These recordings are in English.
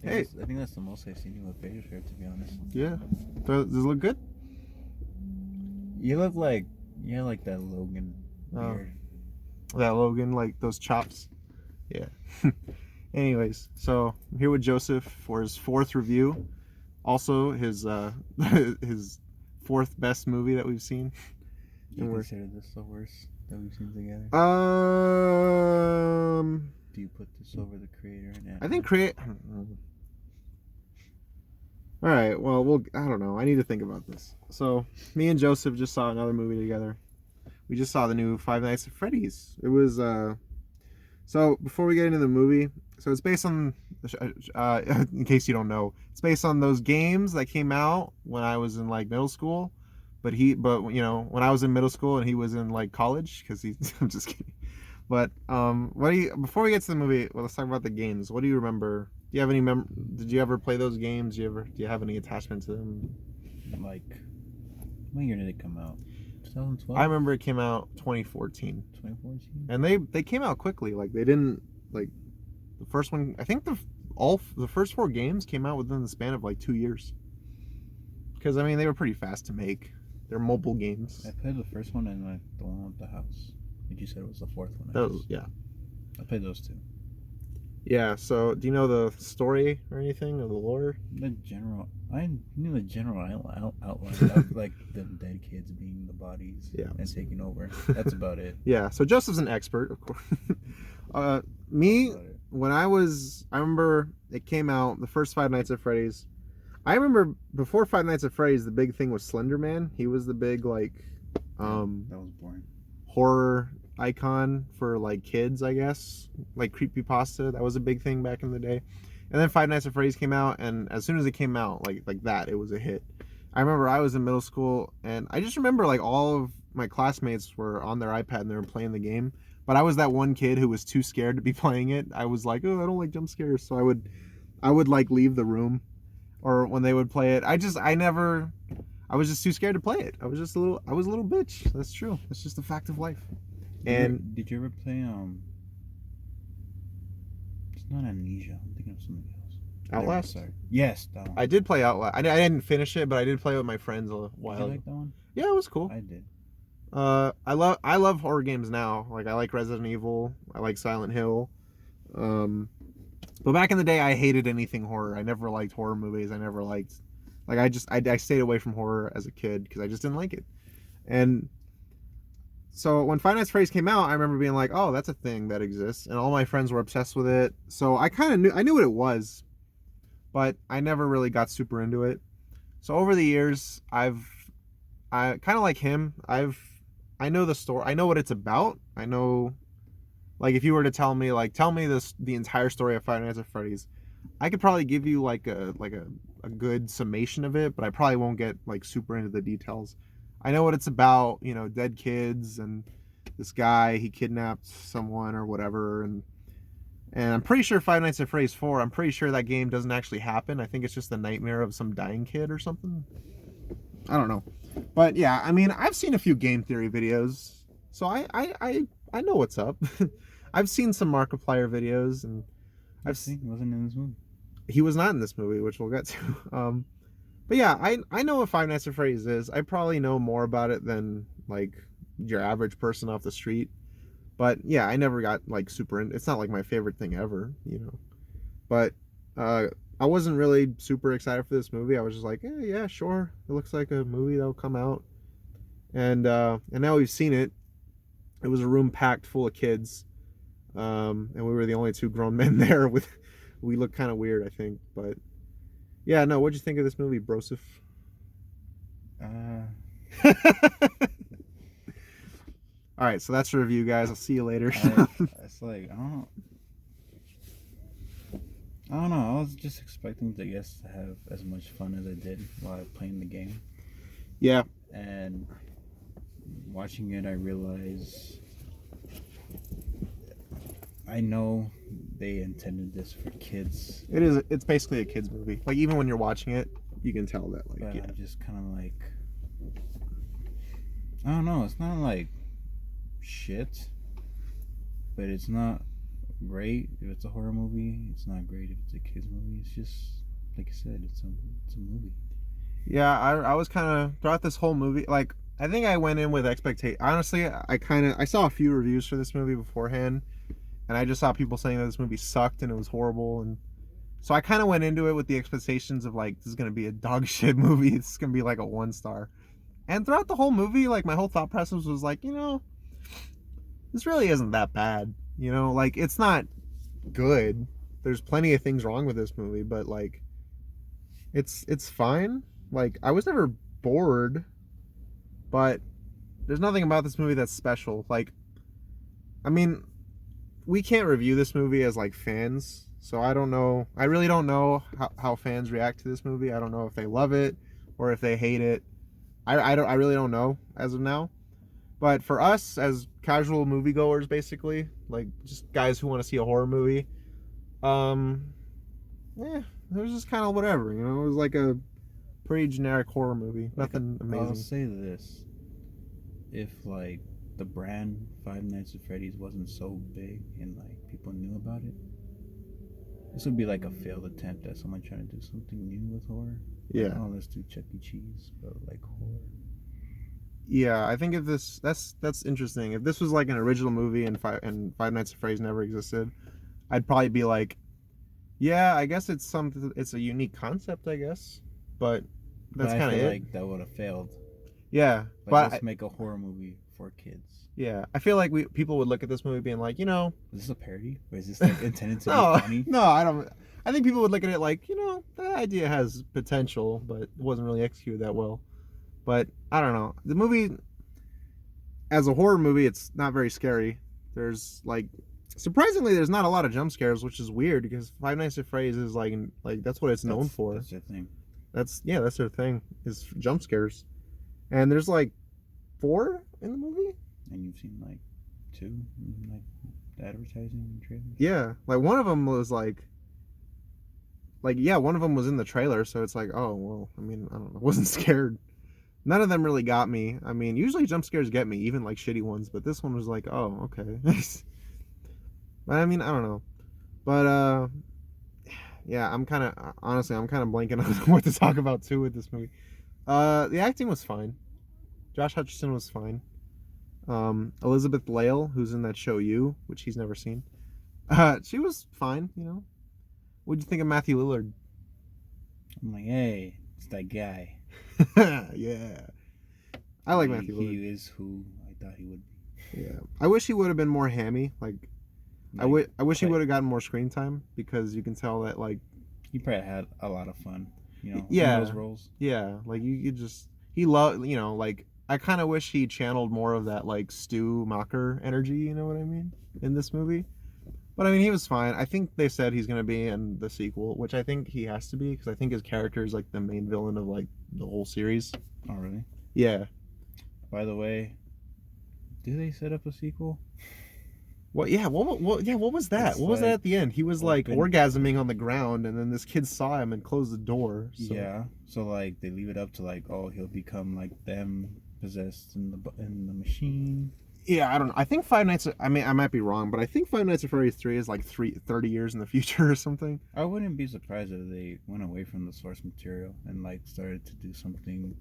Hey. I think that's the most I've seen you with facial hair, to be honest. Yeah. Does it look good? You look like that Logan beard. That Logan, like those chops. Yeah. Anyways, so I'm here with Joseph for his 4th review. Also, his his 4th best movie that we've seen. Do you consider this the worst that we've seen together? Do you put this over the Creator and Ant-Man? I think All right. Well, I don't know. I need to think about this. So, me and Joseph just saw another movie together. We just saw the new Five Nights at Freddy's. It was So before we get into the movie, so it's based on, in case you don't know, it's based on those games that came out when I was in like middle school. But you know, when I was in middle school and he was in like college, because I'm just kidding. But before we get to the movie, well, let's talk about the games. What do you remember? Do you have any Did you ever play those games? Do you have any attachment to them? Like, when year did it come out? 2012? I remember it came out 2014. 2014? And they came out quickly. Like, they didn't, like, the first one, I think the first 4 games came out within the span of like 2 years. Because, I mean, they were pretty fast to make. They're mobile games. I played the first one and like the one with the house. Like you said, it was the 4th one. Yeah. I played those 2. Yeah, so do you know the story or anything of the lore? I knew the general outline of like the dead kids being the bodies and taking over. That's about it. Yeah, so Joseph's an expert, of course. When I remember it came out, the first Five Nights at Freddy's. I remember before Five Nights at Freddy's, the big thing was Slender Man. He was the big, like, that was boring. Horror icon for like kids, I guess, like creepypasta. That was a big thing back in the day. And then Five Nights at Freddy's came out, and as soon as it came out, like that, it was a hit. I remember I was in middle school, and I just remember like all of my classmates were on their iPad and they were playing the game, but I was that one kid who was too scared to be playing it. I was like, oh, I don't like jump scares, so I would like leave the room, or when they would play it, I was just too scared to play it. I was a little bitch. That's true. That's just a fact of life. Did you ever play it's not Amnesia, I'm thinking of something else. Outlast? Sorry. Yes, that one. I did play Outlast. I didn't finish it, but I did play it with my friends a while. Did you like that one? Yeah, it was cool. I did. I love horror games now. Like, I like Resident Evil. I like Silent Hill. But back in the day, I hated anything horror. I never liked horror movies. I never liked, like, I stayed away from horror as a kid because I just didn't like it. And so when Five Nights at Freddy's came out, I remember being like, oh, that's a thing that exists. And all my friends were obsessed with it. So I knew what it was, but I never really got super into it. So over the years, I kind of like him. I know the story. I know what it's about. I know, like, if you were to tell me the entire story of Five Nights at Freddy's, I could probably give you like a good summation of it, but I probably won't get like super into the details. I know what it's about, you know, dead kids and this guy, he kidnapped someone or whatever, and I'm pretty sure Five Nights at Freddy's 4, I'm pretty sure that game doesn't actually happen. I think it's just the nightmare of some dying kid or something. I don't know. But yeah, I mean, I've seen a few game theory videos, so I know what's up. I've seen some Markiplier videos, and He wasn't in this movie. He was not in this movie, which we'll get to. But yeah, I know what Five Nights at Freddy's is. I probably know more about it than like your average person off the street. But yeah, I never got like super in. It's not like my favorite thing ever, you know. But I wasn't really super excited for this movie. I was just like, yeah, sure. It looks like a movie that'll come out. And now we've seen it. It was a room packed full of kids. And we were the only 2 grown men there. We looked kind of weird, I think, but yeah, no. What'd you think of this movie, Broseph? All right, so that's the review, guys. I'll see you later. It's like, I don't know. I was just expecting to have as much fun as I did while playing the game. Yeah. And watching it, I realized I know they intended this for kids. It is. It's basically a kids movie. Like, even when you're watching it, you can tell that. Like, but I'm just kind of like, I don't know. It's not like shit, but it's not great if it's a horror movie. It's not great if it's a kids movie. It's just like you said, it's a movie. Yeah, I was kind of throughout this whole movie, like I think I went in with expectation. Honestly, I saw a few reviews for this movie beforehand, and I just saw people saying that this movie sucked and it was horrible, and so I kind of went into it with the expectations of like this is gonna be a dog shit movie. It's gonna be like a 1 star. And throughout the whole movie, like my whole thought process was like, this really isn't that bad. Like it's not good. There's plenty of things wrong with this movie, but like it's fine. Like I was never bored, but there's nothing about this movie that's special. Like, I mean, we can't review this movie as like fans, so I don't know. I really don't know how fans react to this movie. I don't know if they love it or if they hate it. I really don't know as of now. But for us as casual moviegoers, basically, like just guys who want to see a horror movie, yeah, it was just kind of whatever. It was like a pretty generic horror movie. Nothing amazing. I'll say this: if like the brand Five Nights at Freddy's wasn't so big and like people knew about it, this would be like a failed attempt at someone trying to do something new with horror. Yeah. Like, oh, let's do Chuck E. Cheese, but like horror. Yeah, I think if that's interesting. If this was like an original movie and Five Nights at Freddy's never existed, I'd probably be like, yeah, I guess it's something. It's a unique concept, I guess, but that's kind of it. Like that would have failed. Yeah, like, but let's make a horror movie for kids. Yeah, I feel like people would look at this movie being like, is this a parody or is this like intended to be funny? No, I don't. I think people would look at it like, the idea has potential, but it wasn't really executed that well. But I don't know. The movie, as a horror movie, it's not very scary. There's like, surprisingly, there's not a lot of jump scares, which is weird because Five Nights at Freddy's is like that's what it's known for. That's their thing. That's their thing is jump scares, and there's like 4 in the movie. And you've seen like 2, like the advertising trailers. Yeah, like one of them was like yeah, one of them was in the trailer, so it's like, oh well, I mean, I don't know, I wasn't scared. None of them really got me. I mean, usually jump scares get me, even like shitty ones, but this one was like, oh, okay. But I mean, I don't know. But yeah, I'm kind of blanking on what to talk about too with this movie. The acting was fine. Josh Hutcherson was fine. Elizabeth Lail, who's in that show You, which he's never seen, she was fine. What'd you think of Matthew Lillard? I'm like, hey, it's that guy. Yeah, I like Matthew Lillard. He is who I thought he would be. Yeah, I wish he would have been more hammy. I wish he would have gotten more screen time because you can tell that he probably had a lot of fun. Yeah, in those roles. Yeah, he loved. I kind of wish he channeled more of that Stu Macher energy. You know what I mean? In this movie. But I mean, he was fine. I think they said he's gonna be in the sequel, which I think he has to be because I think his character is the main villain of the whole series. Oh really? Yeah. By the way, do they set up a sequel? What? Yeah. What was that? What was that at the end? He was orgasming on the ground, and then this kid saw him and closed the door. So. Yeah. So they leave it up to oh, he'll become them possessed in the machine. Yeah, I don't know. I think Five Nights. I mean, I might be wrong, but I think Five Nights at Freddy's 3 is 30 years in the future or something. I wouldn't be surprised if they went away from the source material and started to do something.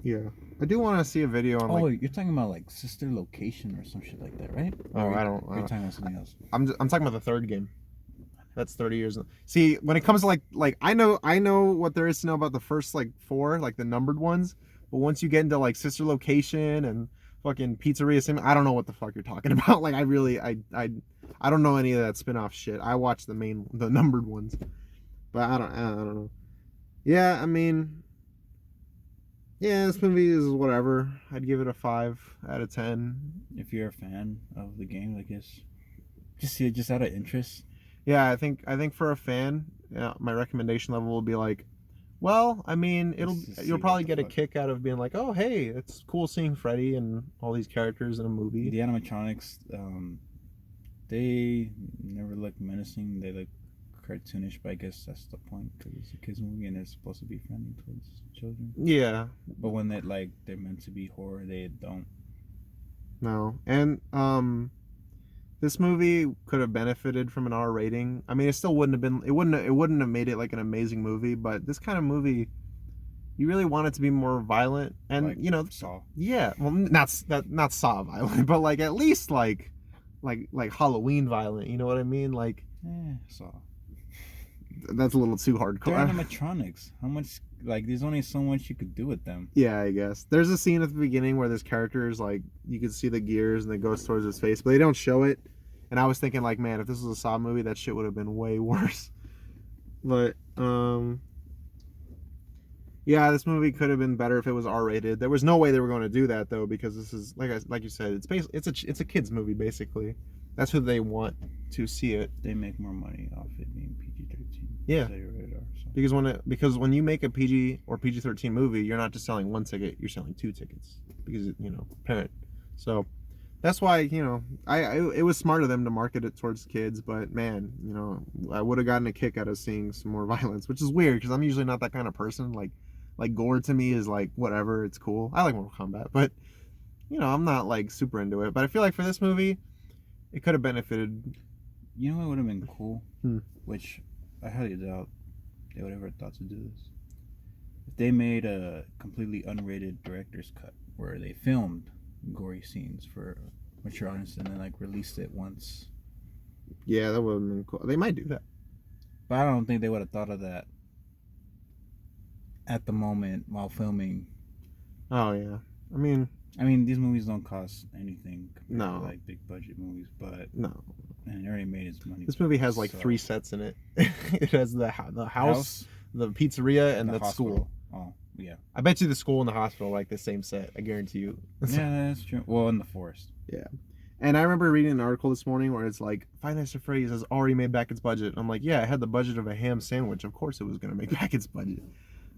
Yeah, I do want to see a video on. Oh, you're talking about Sister Location or some shit like that, right? Oh, I don't. You're talking about something else. I'm talking about the third game. That's 30 years. See, when it comes to I know what there is to know about the first 4, the numbered ones, but once you get into Sister Location and fucking Pizzeria Sim, I don't know what the fuck you're talking about. I don't know any of that spin-off shit. I watch the numbered ones, but I don't know. Yeah, I mean, yeah, this movie is whatever. I'd give it a 5 out of 10. If you're a fan of the game, I guess, just see it just out of interest. Yeah, I think for a fan, my recommendation level will be well, I mean, you'll probably get a kick out of being oh, hey, it's cool seeing Freddy and all these characters in a movie. The animatronics, they never look menacing. They look cartoonish, but I guess that's the point because it's a kids movie and they're supposed to be friendly towards children. Yeah. But when they're meant to be horror, they don't. No, and This movie could have benefited from an R rating. I mean, it still wouldn't have been. It wouldn't have made it like an amazing movie. But this kind of movie, you really want it to be more violent, and Like Saw. yeah. Well, not Saw violent, but like at least like Halloween violent. You know what I mean? Like Saw. that's a little too They're hardcore. animatronics. How much? Like, there's only so much you could do with them. Yeah, I guess. There's a scene at the beginning where this character is like, you can see the gears and it goes towards his face, but they don't show it. And I was thinking, like, man, if this was a Saw movie, that shit would have been way worse. But, yeah, this movie could have been better if it was R-rated. There was no way they were going to do that though, because this is like you said, it's a kids movie basically. That's who they want to see it. They make more money off it being PG-13. Yeah. Rated R, so. Because when you make a PG or PG-13 movie, you're not just selling one ticket, you're selling 2 tickets because parent. So that's why it was smart of them to market it towards kids. But man, I would have gotten a kick out of seeing some more violence, which is weird because I'm usually not that kind of person. Like gore to me is like whatever, it's cool. I like Mortal Kombat, but I'm not like super into it. But I feel like for this movie, it could have benefited. You know what would have been cool? Hmm. Which I highly doubt they would ever thought to do this. If they made a completely unrated director's cut where they filmed gory scenes for mature audience and then like released it once. Yeah, that would have been cool. They might do that. But I don't think they would have thought of that at the moment while filming. Oh yeah. I mean, these movies don't cost anything compared No. to like big budget movies, but no. and it already made its money. This movie has like 3 sets in it. It has the house, the pizzeria, and the school. Oh, yeah. I bet you the school and the hospital are like the same set. I guarantee you. Yeah, that's true. Well, in the forest. Yeah. And I remember reading an article this morning where it's like, Five Nights at Freddy's has already made back its budget. I'm like, yeah, it had the budget of a ham sandwich. Of course it was going to make back its budget.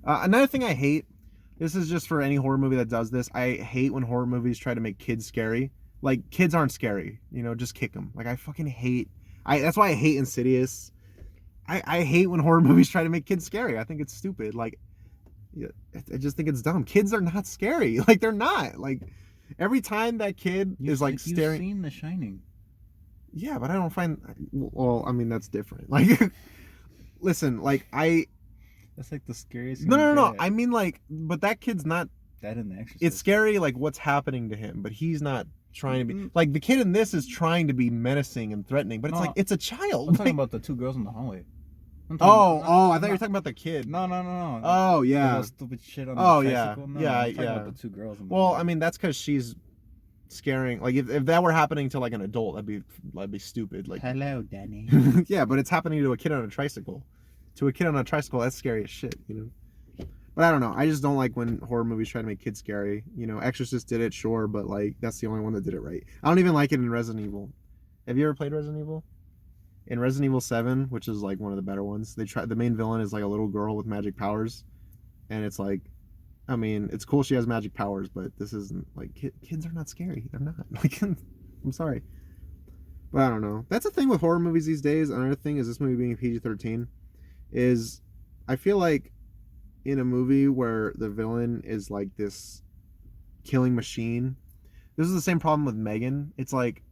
Another thing I hate, this is just for any horror movie that does this, I hate when horror movies try to make kids scary. Like, kids aren't scary. Just kick them. Like, I fucking hate... that's why I hate Insidious. I hate when horror movies try to make kids scary. I think it's stupid. Like, yeah, I just think it's dumb. Kids are not scary. Like, they're not. Like, every time that kid is like staring... You've seen The Shining. Yeah, but I don't find... Well, I mean, that's different. Like, listen, like, That's like the scariest... No. I mean, like, but that kid's not... That in The Exorcist. It's scary, like, what's happening to him, but he's not trying to be... Like, the kid in this is trying to be menacing and threatening, but it's like, it's a child. I'm talking about the 2 girls in the hallway. I thought you were talking about the kid. No. Oh, yeah. Those stupid shit on the tricycle. No, Yeah, I'm talking about the 2 girls in the Well, hallway. I mean, that's because she's scaring... Like, if that were happening to, like, an adult, that'd be stupid. Like, hello, Danny. yeah, but it's happening to a kid on a tricycle. To a kid on a tricycle, that's scary as shit, But I don't know. I just don't like when horror movies try to make kids scary. Exorcist did it, sure, but like that's the only one that did it right. I don't even like it in Resident Evil. Have you ever played Resident Evil? In Resident Evil 7, which is like one of the better ones, the main villain is like a little girl with magic powers, and it's like, I mean, it's cool she has magic powers, but this isn't like kids are not scary. They're not. Like, I'm sorry, but I don't know. That's the thing with horror movies these days. Another thing is this movie being PG-13 is, I feel like, in a movie where the villain is like this killing machine, this is the same problem with Megan. It's like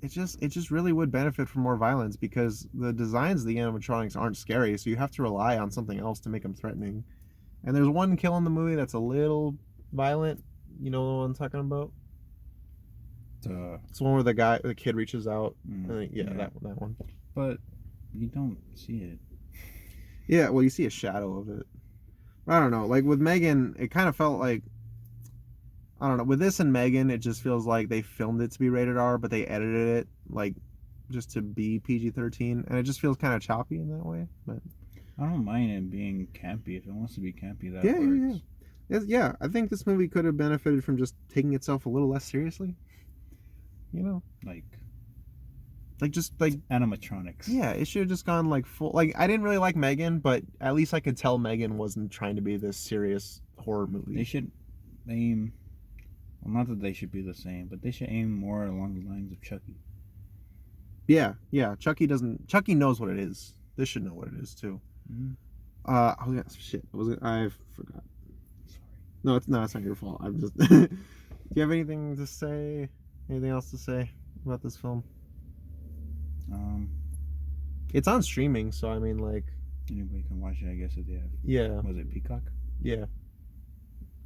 it just really would benefit from more violence because the designs of the animatronics aren't scary, so you have to rely on something else to make them threatening. And there's one kill in the movie that's a little violent. You know the one I'm talking about? It's the one where the kid reaches out. That one. But you don't see it. Yeah, well, you see a shadow of it. I don't know. Like with Megan, it kind of felt like, I don't know. With this and Megan, it just feels like they filmed it to be rated R, but they edited it like just to be PG-13, and it just feels kind of choppy in that way. But I don't mind it being campy if it wants to be campy. That works. Yeah. I think this movie could have benefited from just taking itself a little less seriously. Like just like animatronics. Yeah, it should have just gone like full. Like, I didn't really like Megan, but at least I could tell Megan wasn't trying to be this serious horror movie. They should aim. Well, not that they should be the same, but they should aim more along the lines of Chucky. Yeah. Chucky knows what it is. This should know what it is too. Mm-hmm. I forgot. Sorry. No, it's not your fault. I'm just. Do you have anything to say? Anything else to say about this film? It's on streaming, so I mean, like, anybody can watch it, I guess, if they have. yeah, Was it Peacock? yeah.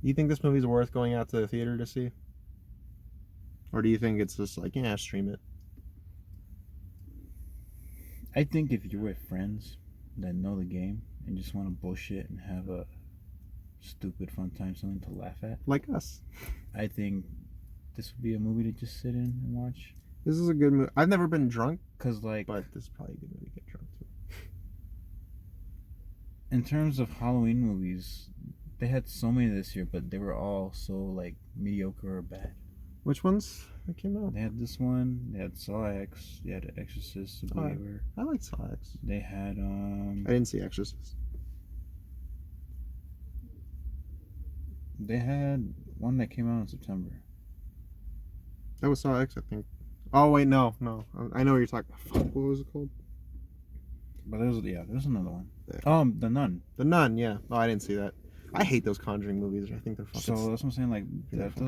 You think this movie's worth going out to the theater to see? Or do you think it's just like, yeah, stream it? I think if you're with friends that know the game and just want to bullshit and have a stupid fun time, something to laugh at, Like us. I think this would be a movie to just sit in and watch. This is a good movie. I've never been drunk, Cause like, but this is probably a good movie to get drunk to. in terms of Halloween movies, they had so many this year, but they were all so like mediocre or bad. Which ones that came out? They had this one. They had Saw X. They had Exorcist, The Believer. I like Saw X. They had I didn't see Exorcist. They had one that came out in September. That was Saw X, I think. Oh wait, no. I know what you're talking about. Fuck, what was it called? But there's another one. Yeah. The Nun. The Nun, yeah. Oh, I didn't see that. I hate those Conjuring movies. I think they're fucking. So that's what I'm saying. Like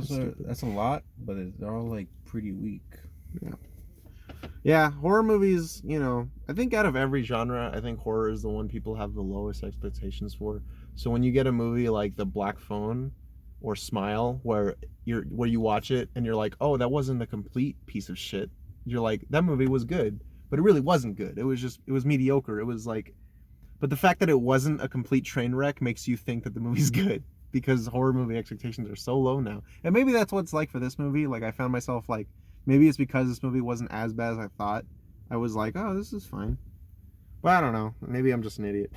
stupid. that's a lot, but they're all like pretty weak. Yeah, horror movies. You know, I think out of every genre, I think horror is the one people have the lowest expectations for. So when you get a movie like The Black Phone or Smile, where you watch it and you're like, oh, that wasn't a complete piece of shit. You're like, that movie was good, but it really wasn't good. It was mediocre. It was like. But the fact that it wasn't a complete train wreck makes you think that the movie's good, because horror movie expectations are so low now. And maybe that's what it's like for this movie. Like, I found myself like, maybe it's because this movie wasn't as bad as I thought. I was like, oh, this is fine. But I don't know. Maybe I'm just an idiot.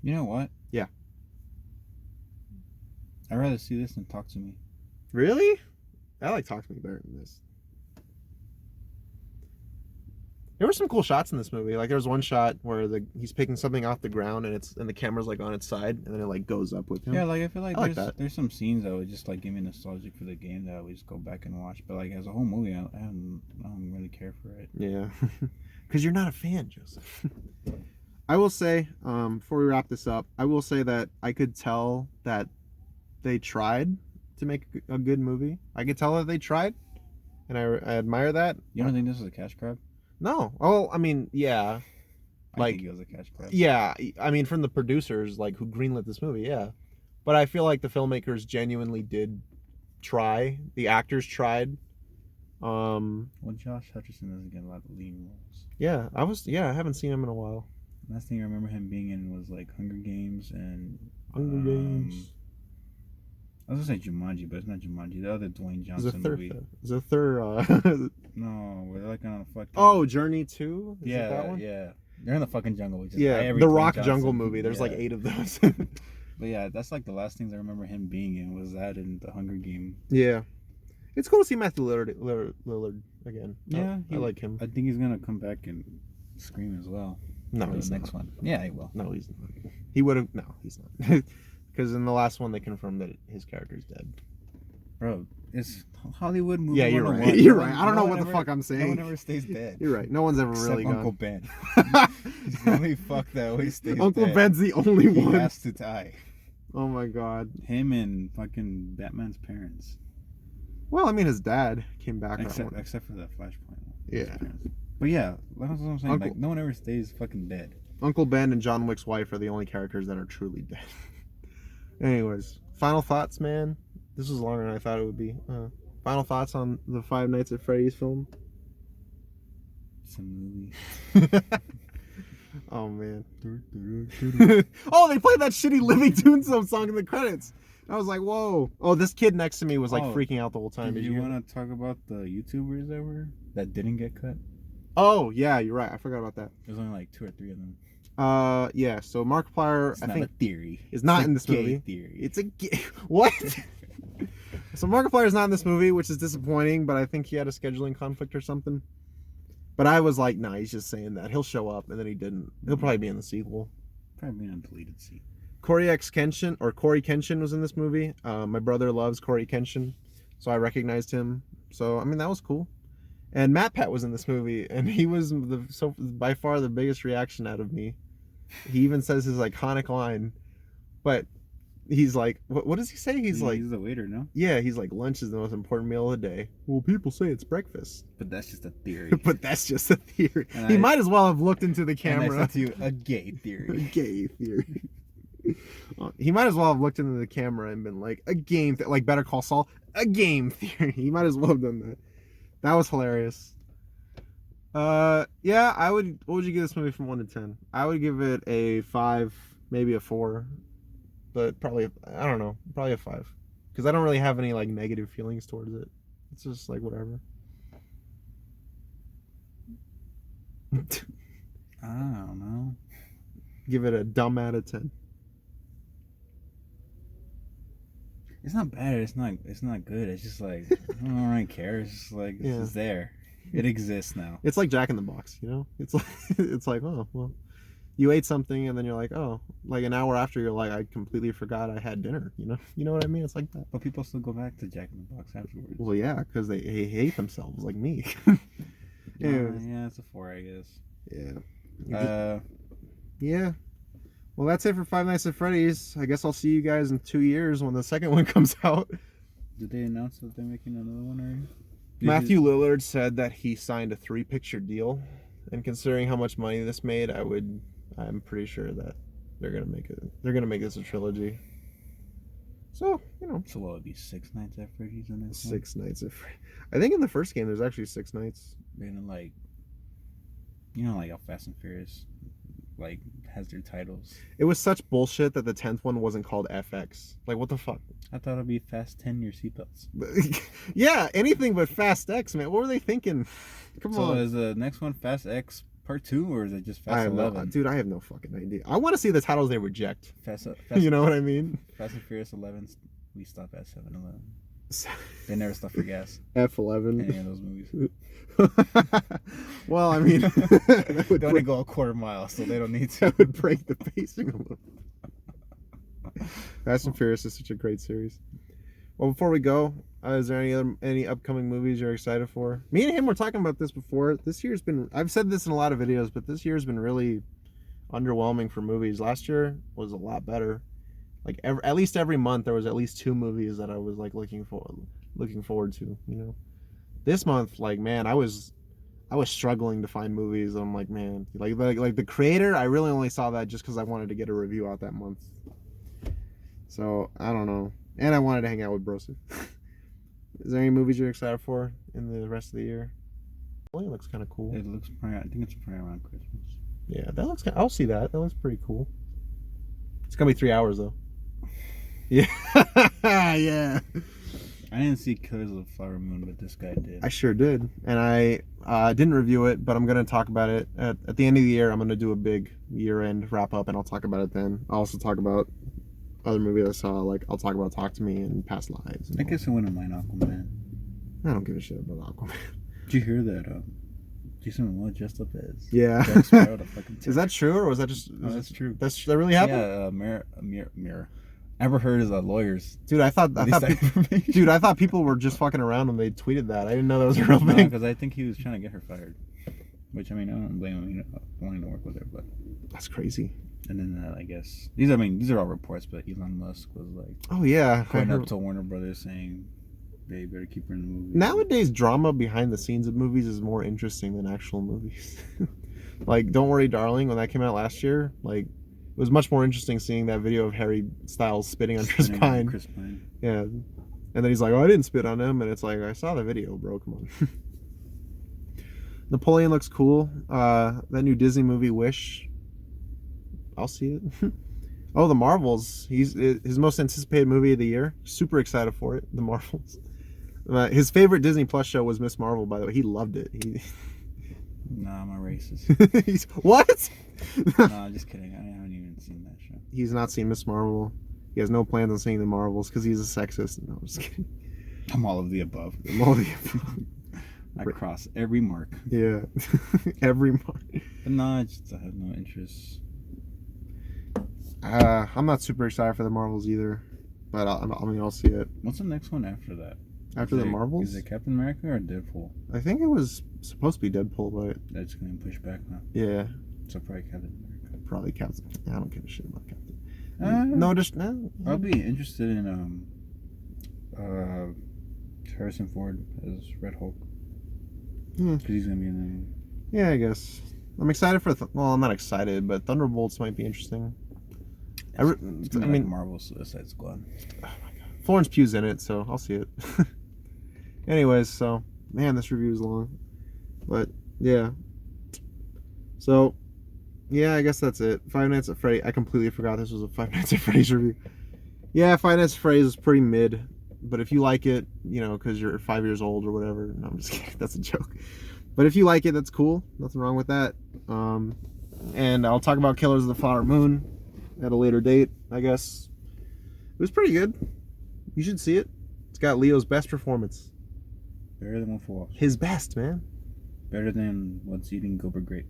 You know what? Yeah. I'd rather see this than Talk to Me. Really? I like Talk to Me better than this. There were some cool shots in this movie. Like, there was one shot where he's picking something off the ground and the camera's like on its side and then it like goes up with him. Yeah, like I feel like there's some scenes that would just like give me nostalgic for the game that I would just go back and watch. But like as a whole movie, I don't really care for it. Yeah, because you're not a fan, Joseph. I will say, before we wrap this up, I will say that I could tell that they tried to make a good movie. I could tell that they tried, and I admire that. You don't think this was a cash grab? No. Oh, I mean, yeah. I think it was a cash grab. Yeah, I mean, from the producers, like, who greenlit this movie, yeah. But I feel like the filmmakers genuinely did try. The actors tried. Well, Josh Hutcherson doesn't get a lot of leading roles. Yeah, I haven't seen him in a while. Last thing I remember him being in was like Hunger Games and Hunger Games. I was gonna say Jumanji, but it's not Jumanji. The other Dwayne Johnson movie. Is a third. No, we're like on a fucking. Oh, Journey 2. Yeah, that one? yeah. They're in the fucking jungle. Which is the Dwayne Rock Johnson Jungle movie. There's like 8 of those. But yeah, that's like the last things I remember him being in was that and the Hunger Game. Yeah, it's cool to see Matthew Lillard again. Yeah, I like him. I think he's gonna come back and Scream as well. No, for he's the next one. Yeah, he will. No, he's not. He would have. No, he's not. Because in the last one, they confirmed that his character's dead. Bro, it's Hollywood movie. Yeah, you're right. You're right. I don't know what the fuck I'm saying. No one ever stays dead. You're right. No one's ever really gone. Uncle Ben. He's the only fuck that always stays Uncle dead. Ben's the only one. He has to die. Oh my god. Him and fucking Batman's parents. Well, I mean, his dad came back. Except for that Flashpoint one. Yeah. But yeah, that's what I'm saying. Like, no one ever stays fucking dead. Uncle Ben and John Wick's wife are the only characters that are truly dead. Anyways, final thoughts, man. This was longer than I thought it would be. Final thoughts on the Five Nights at Freddy's film? It's a movie. Oh, man. Oh, they played that shitty Living Tombstone song in the credits. I was like, whoa. Oh, this kid next to me was like freaking out the whole time. Did you want to talk about the YouTubers that didn't get cut? Oh, yeah, you're right. I forgot about that. There's only like 2 or 3 of them. Yeah, so Markiplier, I think, a theory. Is not in this movie. Theory. It's a what? So Markiplier is not in this movie, which is disappointing, but I think he had a scheduling conflict or something. But I was like, nah, he's just saying that. He'll show up, and then he didn't. He'll probably be in the sequel. Probably on a deleted scene. Corey Kenshin was in this movie. My brother loves Corey Kenshin, so I recognized him. So, I mean, that was cool. And Matt Pat was in this movie, and he was by far the biggest reaction out of me. He even says his iconic line. But He's like, what does he say? He's like, he's the waiter, no? yeah, he's like, lunch is the most important meal of the day. Well, people say it's breakfast. But that's just a theory. But that's just a theory. He might as well have looked into the camera. And I said to you, a gay theory. A gay theory. He might as well have looked into the camera and been like, a game, like Better Call Saul, a game theory. He might as well have done that. That was hilarious. Yeah, what would you give this movie from 1 to 10? I would give it a 5, maybe a 4. But probably, I don't know, probably a 5. Because I don't really have any, like, negative feelings towards it. It's just, like, whatever. I don't know. Give it a dumb out of 10. It's not bad. It's not good. It's just like, I don't really care. It's just like, it's just there. It exists now. It's like Jack in the Box, you know? It's like, oh, well, you ate something and then you're like, oh, like an hour after you're like, I completely forgot I had dinner, you know? You know what I mean? It's like that. But people still go back to Jack in the Box afterwards. Well, yeah, because they hate themselves like me. Yeah, it's a 4, I guess. Yeah. Yeah. Well, that's it for Five Nights at Freddy's. I guess I'll see you guys in 2 years when the second one comes out. Did they announce that they're making another one already? Matthew Lillard said that he signed a 3-picture deal, and considering how much money this made, I'm pretty sure that they're gonna make this a trilogy. So, you know. So what would be 6 Nights at Freddy's in this 6 Nights at Freddy's. I think in the first game there's actually 6 nights. They're gonna like, you know, like how Fast and Furious like has their titles. It was such bullshit that the 10th one wasn't called FX. Like, what the fuck? I thought it'd be Fast 10 your seatbelts. Yeah, anything but Fast X, man. What were they thinking? Come on. So is the next one Fast X Part 2 or is it just Fast 11? Dude, I have no fucking idea. I want to see the titles they reject. Fast, you know what I mean? Fast and Furious 11, we stop at 7-Eleven. They never stop for gas. F11. Any of those movies. Well, I mean, they only go a quarter mile, so they don't need to. That would break the pacing a little. Fast and Furious is such a great series. Well, before we go, is there any upcoming movies you're excited for? Me and him were talking about this before. This year's been, I've said this in a lot of videos, but this year's been really underwhelming for movies. Last year was a lot better. Like at least every month there was at least 2 movies that I was like looking forward to, you know. This month, like, man, I was struggling to find movies. I'm like, man, like The Creator, I really only saw that just because I wanted to get a review out that month. So I don't know, and I wanted to hang out with Brosu. Is there any movies you're excited for in the rest of the year? Well, it looks kind of cool. It looks probably, I think it's probably around Christmas. Yeah, that looks. I'll see that. That looks pretty cool. It's gonna be 3 hours though. Yeah, yeah. I didn't see Killers of the Flower Moon, but this guy did. I sure did, and I didn't review it, but I'm gonna talk about it at the end of the year. I'm gonna do a big year-end wrap-up, and I'll talk about it then. I'll also talk about other movies I saw. Like, I'll talk about Talk to Me and Past Lives. And I guess I wouldn't mind Aquaman. I don't give a shit about Aquaman. Did you hear that? Jason Momoa dressed up as yeah. Jack Sparrow to fucking Is that true, or was that just? No, that's true. That really happened? Yeah, Mirror. Ever heard as lawyers? Dude, I thought people were just fucking around when they tweeted that. I didn't know that was a real thing. Because I think he was trying to get her fired. Which, I mean, I don't blame him wanting to work with her, but that's crazy. And then I guess these are all reports, but Elon Musk was like, oh yeah, going up to Warner Brothers saying they better keep her in the movie. Nowadays, drama behind the scenes of movies is more interesting than actual movies. Like, Don't Worry, Darling, when that came out last year, like, it was much more interesting seeing that video of Harry Styles spitting on Chris Pine. Yeah, and then he's like, "Oh, I didn't spit on him," and it's like, I saw the video, bro. Come on. Napoleon looks cool. That new Disney movie, Wish. I'll see it. Oh, The Marvels. His most anticipated movie of the year. Super excited for it. The Marvels. His favorite Disney Plus show was Miss Marvel. By the way, he loved it. Nah, I'm a racist. What? Nah, just kidding. I haven't even seen that show. He's not seen Miss Marvel. He has no plans on seeing The Marvels because he's a sexist. No, I'm just kidding. I'm all of the above. I'm all of the above. I cross every mark. Yeah, every mark. But no, I have no interest. I'm not super excited for The Marvels either, but I'll see it. What's the next one after that? After The Marvels? Is it Captain America or Deadpool? I think it was supposed to be Deadpool, but that's going to push back now. Yeah. So probably Captain America. Probably Captain. I don't give a shit about Captain. No, just I'll be interested in Harrison Ford as Red Hulk. Because he's gonna be in Yeah, I guess. I'm excited for. Well, I'm not excited, but Thunderbolts might be interesting. it's gonna be like Marvel Suicide Squad. Oh my god, Florence Pugh's in it, so I'll see it. Anyways, so man, this review is long, but yeah. So yeah, I guess that's it. Five Nights at Freddy. I completely forgot this was a Five Nights at Freddy's review. Yeah, Five Nights at Freddy's is pretty mid, but if you like it, you know, because you're 5 years old or whatever. No, I'm just kidding. That's a joke. But if you like it, that's cool. Nothing wrong with that. And I'll talk about Killers of the Flower Moon at a later date, I guess. It was pretty good. You should see it. It's got Leo's best performance. Better than Wolf of Wall Street. His best, man. Better than What's Eating Gilbert Grape.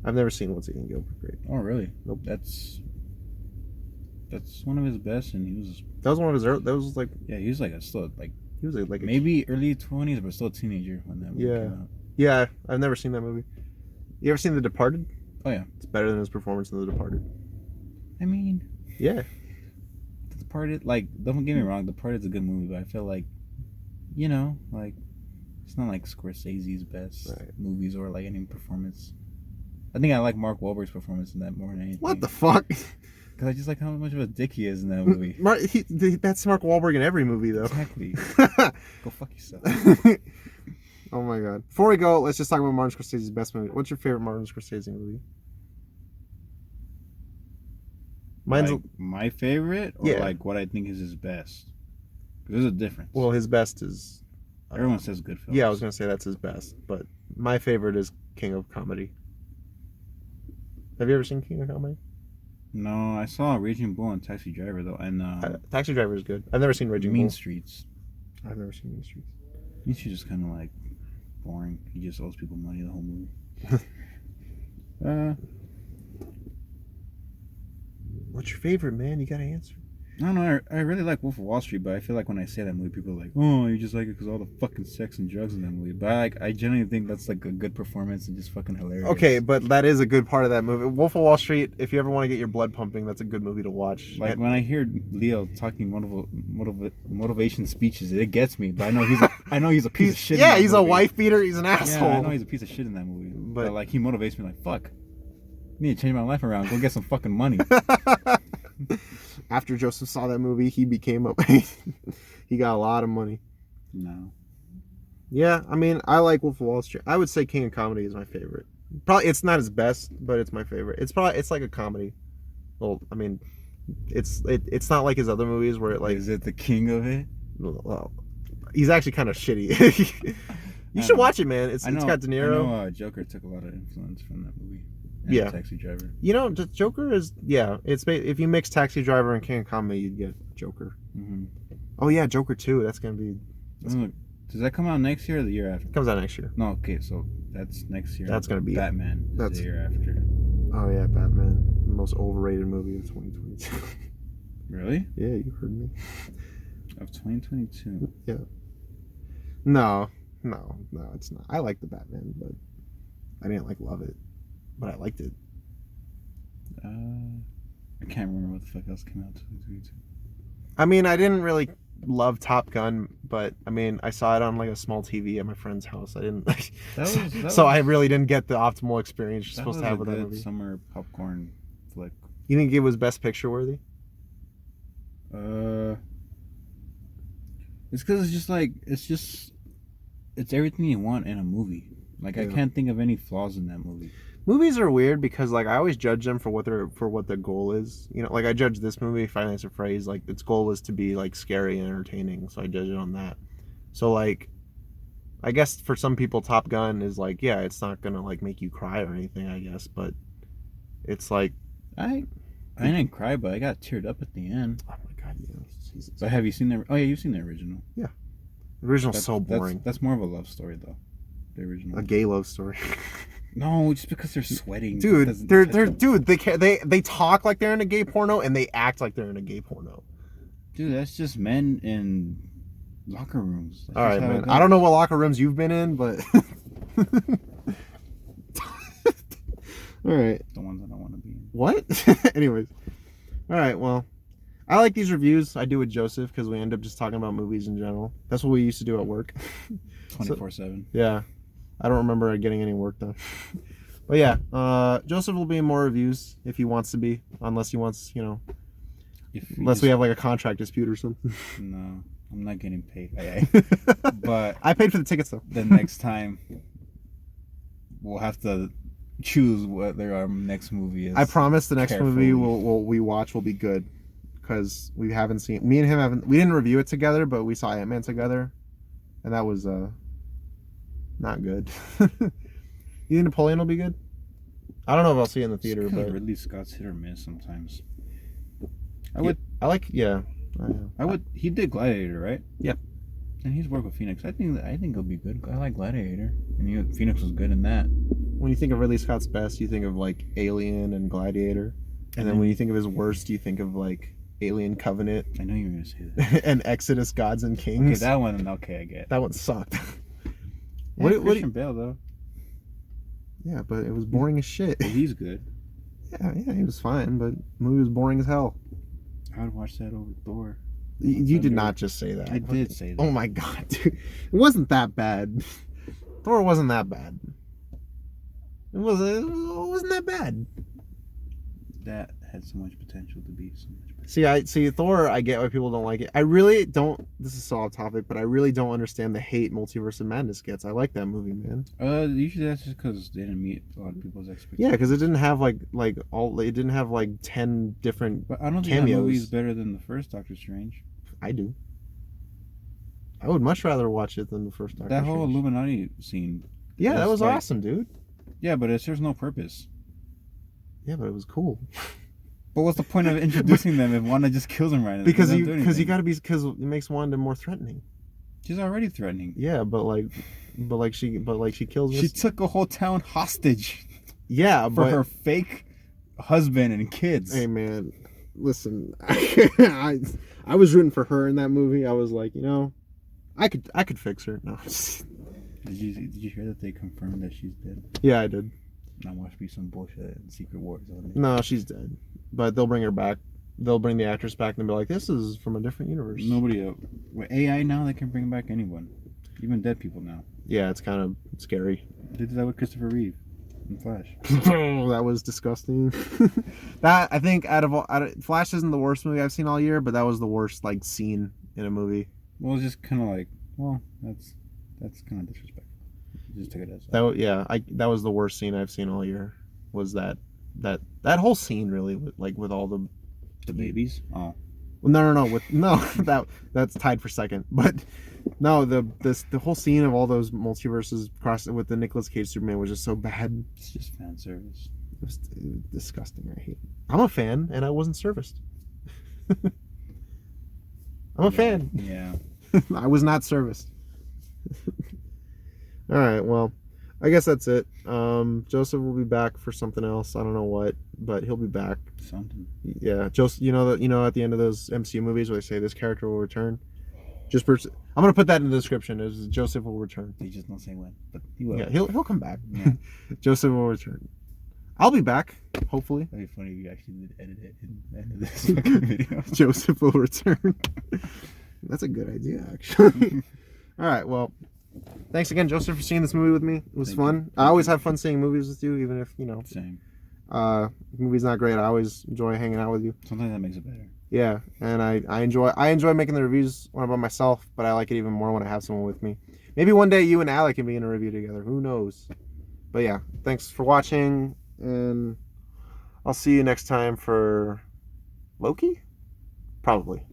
I've never seen What's Eating Gilbert Grape. Oh, really? Nope. That's one of his best, and he was. That was one of his. That was like. Yeah, he was like still like. He was like maybe early 20s, but still a teenager when that movie came out. Yeah, I've never seen that movie. You ever seen The Departed? Oh yeah. It's better than his performance in The Departed. I mean. Yeah. The Departed, like, don't get me wrong, The Departed's a good movie, but I feel like, you know, like, it's not like Scorsese's best movies or like any performance. I think I like Mark Wahlberg's performance in that more than anything. What the fuck? Because I just like how much of a dick he is in that movie. That's Mark Wahlberg in every movie, though. Exactly. Go fuck yourself. Oh my god. Before we go, let's just talk about Martin Scorsese's best movie. What's your favorite Martin Scorsese movie? Mine's like my favorite, or like what I think is his best. There's a difference. Well, his best is. Everyone says Goodfellas. Yeah, I was gonna say that's his best, but my favorite is King of Comedy. Have you ever seen King of Comedy? No, I saw Raging Bull and Taxi Driver though, and Taxi Driver is good. I've never seen Raging Bull. Mean Streets. I've never seen Mean Streets. Mean Streets is kind of like boring. He just owes people money the whole movie. What's your favorite, man? You gotta answer. I don't know. I really like Wolf of Wall Street, but I feel like when I say that movie, people are like, "Oh, you just like it because all the fucking sex and drugs in that movie." But I genuinely think that's like a good performance and just fucking hilarious. Okay, but that is a good part of that movie. Wolf of Wall Street. If you ever want to get your blood pumping, that's a good movie to watch. Like when I hear Leo talking motivation speeches, it gets me. But I know he's a piece of shit. Yeah, he's a wife beater. He's an asshole. Yeah, I know he's a piece of shit in that movie. But like he motivates me like, fuck, I need to change my life around. Go get some fucking money. After Joseph saw that movie, he became he got a lot of money. No. Yeah, I mean, I like Wolf of Wall Street. I would say King of Comedy is my favorite. Probably it's not his best, but it's my favorite. It's like a comedy. Well, I mean, it's not like his other movies where it like. Is it the king of it? Well, he's actually kind of shitty. You should watch it, man. It's got De Niro. I know Joker took a lot of influence from that movie. Yeah, Taxi Driver. You know, Joker is it's if you mix Taxi Driver and King of Comedy, you'd get Joker. Mm-hmm. Oh yeah, Joker 2. That's gonna be. Does that come out next year or the year after? It comes out next year. No, okay, so that's next year. That's gonna be Batman. That's the year after. Oh yeah, Batman, the most overrated movie of 2022. Really? Yeah, you heard me. Of 2022. Yeah. No, it's not. I like the Batman, but I didn't love it. But I liked it. I can't remember what the fuck else came out in 2022. I mean, I didn't really love Top Gun, but I mean, I saw it on like a small TV at my friend's house. I didn't I really didn't get the optimal experience you're supposed to have with that movie. Summer popcorn flick. You think it was Best Picture worthy? It's because it's everything you want in a movie. Like I can't think of any flaws in that movie. Movies are weird because like I always judge them for what their goal is. You know, like I judge this movie, Five Nights at Freddy's, like its goal was to be like scary and entertaining, so I judge it on that. So like, I guess for some people, Top Gun is like, yeah, it's not gonna like make you cry or anything, I guess, but it's like I didn't cry, but I got teared up at the end. Oh my god, yeah. Jesus. But have you seen the? Oh yeah, you've seen the original. Yeah, the original's so boring. That's more of a love story though. The original. A gay love story. No, just because they're sweating. Dude, they talk like they're in a gay porno and they act like they're in a gay porno. Dude, that's just men in locker rooms. All right, man. I don't know what locker rooms you've been in, but all right. The ones I don't want to be in. What? Anyways, All right, well, I like these reviews. I do with Joseph because we end up just talking about movies in general. That's what we used to do at work. 24/7. Yeah, I don't remember getting any work done. But yeah, Joseph will be in more reviews if he wants to be, unless he wants, unless we have like a contract dispute or something. No, I'm not getting paid. But I paid for the tickets though. The next time we'll have to choose what our next movie is. I promise the next carefully. movie we watch will be good, because we haven't seen. Me and him haven't. We didn't review it together, but we saw Ant-Man together, and that was not good. You think Napoleon will be good? I don't know if I'll see it in the theater, but Ridley Scott's hit or miss sometimes. I would. He did Gladiator, right? Yep. And he's worked with Phoenix. I think it'll be good. I like Gladiator, and Phoenix was good in that. When you think of Ridley Scott's best, you think of like Alien and Gladiator, and then when you think of his worst, you think of like Alien Covenant. I know you were gonna say that. And Exodus: Gods and Kings. Okay, that one. Okay, I get. That one sucked. Christian Bale though. Yeah, but it was boring as shit. Well, he's good. Yeah, he was fine, but the movie was boring as hell. I would watch that over Thor. You did not just say that. I did say that. Oh my god, dude. It wasn't that bad. Thor wasn't that bad. It wasn't that bad. That had so much potential to be so much better. See Thor, I get why people don't like it. I really don't. This is so off topic, but I really don't understand the hate Multiverse of Madness gets. I like that movie, man. Usually that's just because they didn't meet a lot of people's expectations. Yeah, because it didn't have it didn't have like 10 different. But I don't think cameos. that movie's better than the first Doctor Strange. I do. I would much rather watch it than the first Doctor Strange. That whole Illuminati scene. Yeah, that was awesome, dude. Yeah, but it serves no purpose. Yeah, but it was cool. But what's the point of introducing them if Wanda just kills him right now? Because it makes Wanda more threatening. She's already threatening. Yeah, but she kills. She took a whole town hostage. Yeah, for her fake husband and kids. Hey man, listen, I was rooting for her in that movie. I was like, I could fix her. No. Did you hear that they confirmed that she's dead? Yeah, I did. Now watch be some bullshit in Secret Wars. No, she's dead. But they'll bring her back. They'll bring the actress back and be like, "This is from a different universe." Nobody. With AI now, they can bring back anyone, even dead people now. Yeah, it's kind of scary. They did that with Christopher Reeve in Flash. Oh, that was disgusting. That I think out of Flash isn't the worst movie I've seen all year, but that was the worst scene in a movie. Well, it's just kind of like, that's kind of disrespectful. Just take it as that was the worst scene I've seen all year. Was that whole scene really with all the babies? Oh, well, no, that's tied for second. But no, the whole scene of all those multiverses crossed with the Nicolas Cage Superman was just so bad. It's just fan service. It was disgusting. I hate it. I'm a fan, and I wasn't serviced. I'm a fan. Yeah, I was not serviced. All right, well, I guess that's it. Joseph will be back for something else. I don't know what, but he'll be back. Something. Yeah, Joseph. At the end of those MCU movies where they say this character will return. I'm gonna put that in the description. Is Joseph will return. They just don't say when, but he will. Yeah, he'll come back. Yeah. Joseph will return. I'll be back, hopefully. That'd be funny if you actually did edit it in the end of this fucking video. Joseph will return. That's a good idea, actually. All right, well. Thanks again, Joseph, for seeing this movie with me. It was fun. I always have fun seeing movies with you, even if Same. The movie's not great. I always enjoy hanging out with you. Sometimes that makes it better. Yeah, and I enjoy making the reviews when I'm by myself, but I like it even more when I have someone with me. Maybe one day you and Alec can be in a review together. Who knows? But yeah, thanks for watching, and I'll see you next time for Loki? Probably.